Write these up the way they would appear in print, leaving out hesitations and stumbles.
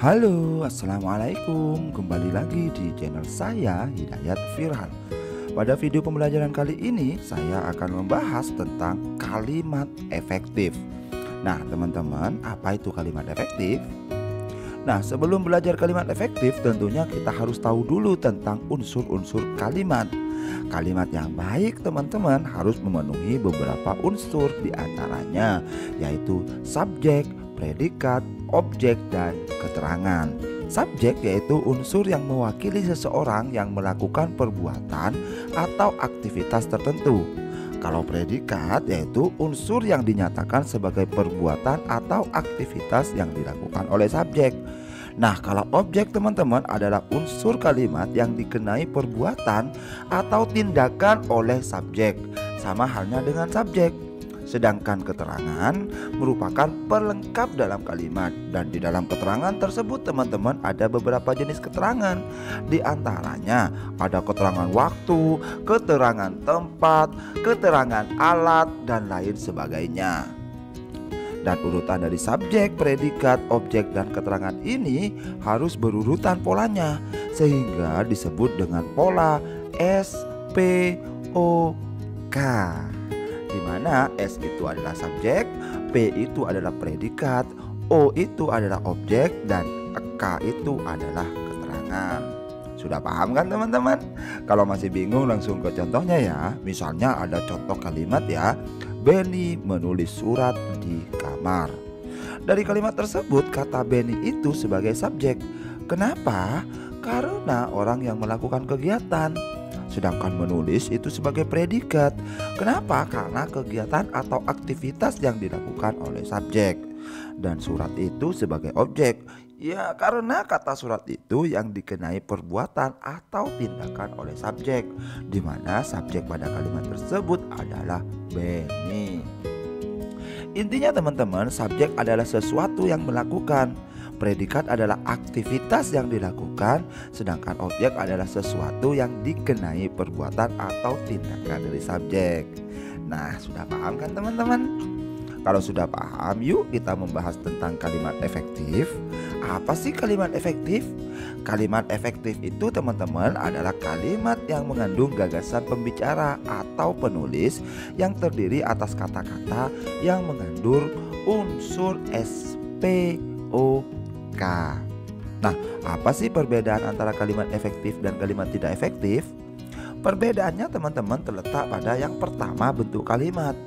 Halo, assalamualaikum. Kembali lagi di channel saya, Hidayat Firhan. Pada video pembelajaran kali ini, saya akan membahas tentang kalimat efektif. Nah, teman-teman, apa itu kalimat efektif? Nah, sebelum belajar kalimat efektif, tentunya kita harus tahu dulu tentang unsur-unsur kalimat. Kalimat yang baik, teman-teman, harus memenuhi beberapa unsur, diantaranya yaitu subjek, predikat, objek, dan keterangan. Subjek yaitu unsur yang mewakili seseorang yang melakukan perbuatan atau aktivitas tertentu. Kalau predikat yaitu unsur yang dinyatakan sebagai perbuatan atau aktivitas yang dilakukan oleh subjek. Nah, kalau objek, teman-teman, adalah unsur kalimat yang dikenai perbuatan atau tindakan oleh subjek, sama halnya dengan subjek. Sedangkan keterangan merupakan pelengkap dalam kalimat, dan di dalam keterangan tersebut, teman-teman, ada beberapa jenis keterangan. Di antaranya ada keterangan waktu, keterangan tempat, keterangan alat, dan lain sebagainya. Dan urutan dari subjek, predikat, objek, dan keterangan ini harus berurutan polanya, sehingga disebut dengan pola SPOK, di mana S itu adalah subjek, P itu adalah predikat, O itu adalah objek, dan K itu adalah keterangan. Sudah paham kan, teman-teman? Kalau masih bingung, langsung ke contohnya ya. Misalnya ada contoh kalimat ya, Benny menulis surat di kamar. Dari kalimat tersebut, kata Benny itu sebagai subjek. Kenapa? Karena orang yang melakukan kegiatan. Sedangkan menulis itu sebagai predikat. Kenapa? Karena kegiatan atau aktivitas yang dilakukan oleh subjek. Dan surat itu sebagai objek. Ya, karena kata surat itu yang dikenai perbuatan atau tindakan oleh subjek, di mana subjek pada kalimat tersebut adalah Benny. Intinya, teman-teman, subjek adalah sesuatu yang melakukan. Predikat adalah aktivitas yang dilakukan, sedangkan objek adalah sesuatu yang dikenai perbuatan atau tindakan dari subjek. Nah, sudah paham kan, teman-teman? Kalau sudah paham, yuk kita membahas tentang kalimat efektif. Apa sih kalimat efektif? Kalimat efektif itu, teman-teman, adalah kalimat yang mengandung gagasan pembicara atau penulis yang terdiri atas kata-kata yang mengandung unsur SPOK. Nah, apa sih perbedaan antara kalimat efektif dan kalimat tidak efektif? Perbedaannya, teman-teman, terletak pada yang pertama, bentuk kalimat.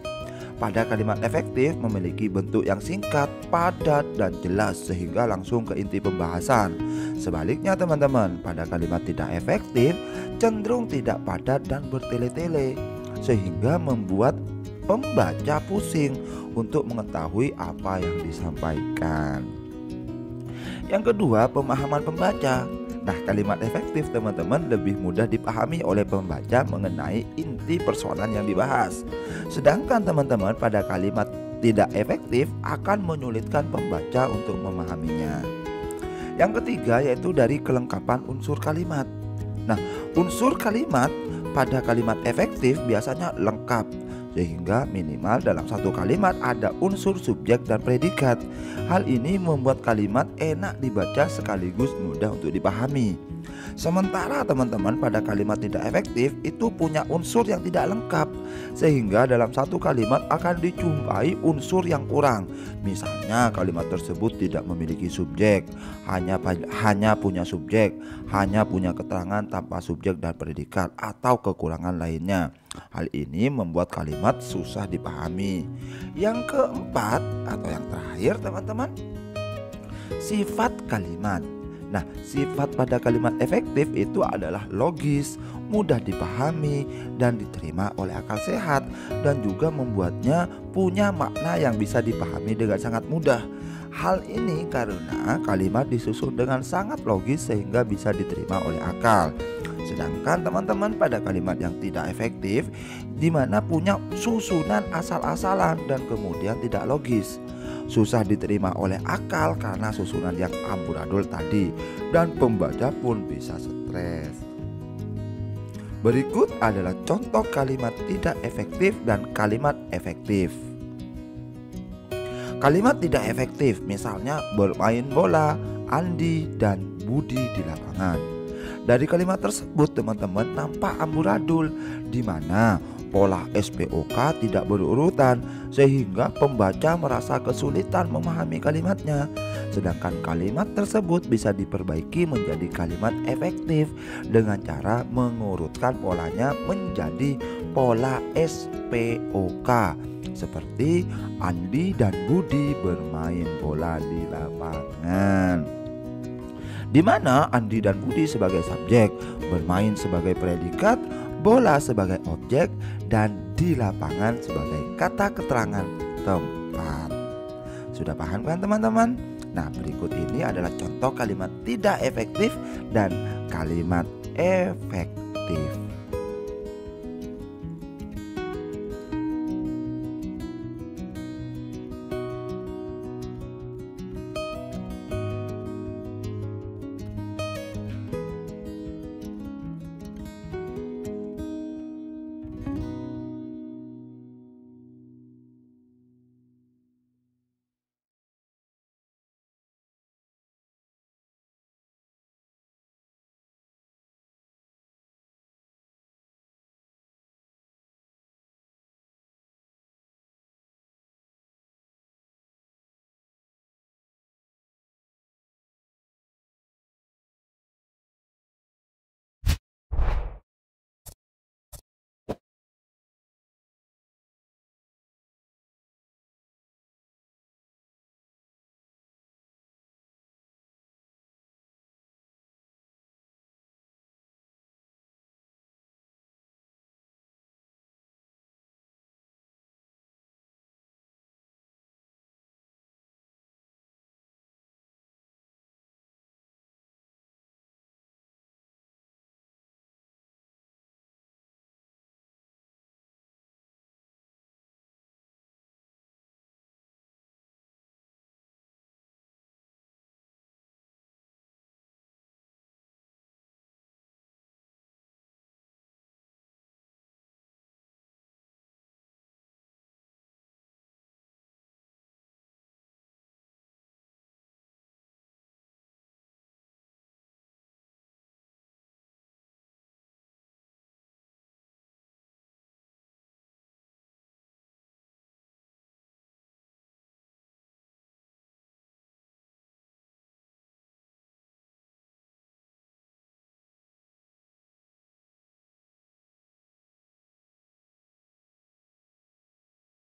Pada kalimat efektif memiliki bentuk yang singkat, padat, dan jelas sehingga langsung ke inti pembahasan. Sebaliknya, teman-teman, pada kalimat tidak efektif cenderung tidak padat dan bertele-tele sehingga membuat pembaca pusing untuk mengetahui apa yang disampaikan. Yang kedua, pemahaman pembaca. Nah, kalimat efektif, teman-teman, lebih mudah dipahami oleh pembaca mengenai inti persoalan yang dibahas. Sedangkan, teman-teman, pada kalimat tidak efektif akan menyulitkan pembaca untuk memahaminya. Yang ketiga yaitu dari kelengkapan unsur kalimat. Nah, unsur kalimat pada kalimat efektif biasanya lengkap, sehingga minimal dalam satu kalimat ada unsur subjek dan predikat. Hal ini membuat kalimat enak dibaca sekaligus mudah untuk dipahami. Sementara, teman-teman, pada kalimat tidak efektif itu punya unsur yang tidak lengkap, sehingga dalam satu kalimat akan dijumpai unsur yang kurang. Misalnya kalimat tersebut tidak memiliki subjek, hanya punya subjek, hanya punya keterangan tanpa subjek dan predikat, atau kekurangan lainnya. Hal ini membuat kalimat susah dipahami. Yang keempat atau yang terakhir, teman-teman, sifat kalimat. Nah, sifat pada kalimat efektif itu adalah logis, mudah dipahami, dan diterima oleh akal sehat, dan juga membuatnya punya makna yang bisa dipahami dengan sangat mudah. Hal ini karena kalimat disusun dengan sangat logis sehingga bisa diterima oleh akal. Sedangkan, teman-teman, pada kalimat yang tidak efektif, di mana punya susunan asal-asalan dan kemudian tidak logis, susah diterima oleh akal karena susunan yang amburadul tadi, dan pembaca pun bisa stres. Berikut adalah contoh kalimat tidak efektif dan kalimat efektif. Kalimat tidak efektif misalnya bermain bola Andi dan Budi di lapangan. Dari kalimat tersebut teman-teman nampak amburadul, di mana pola SPOK tidak berurutan sehingga pembaca merasa kesulitan memahami kalimatnya. Sedangkan kalimat tersebut bisa diperbaiki menjadi kalimat efektif dengan cara mengurutkan polanya menjadi pola SPOK, seperti Andi dan Budi bermain bola di lapangan, di mana Andi dan Budi sebagai subjek, bermain sebagai predikat, bola sebagai objek, dan di lapangan sebagai kata keterangan tempat. Sudah paham kan teman-teman? Nah, berikut ini adalah contoh kalimat tidak efektif dan kalimat efektif.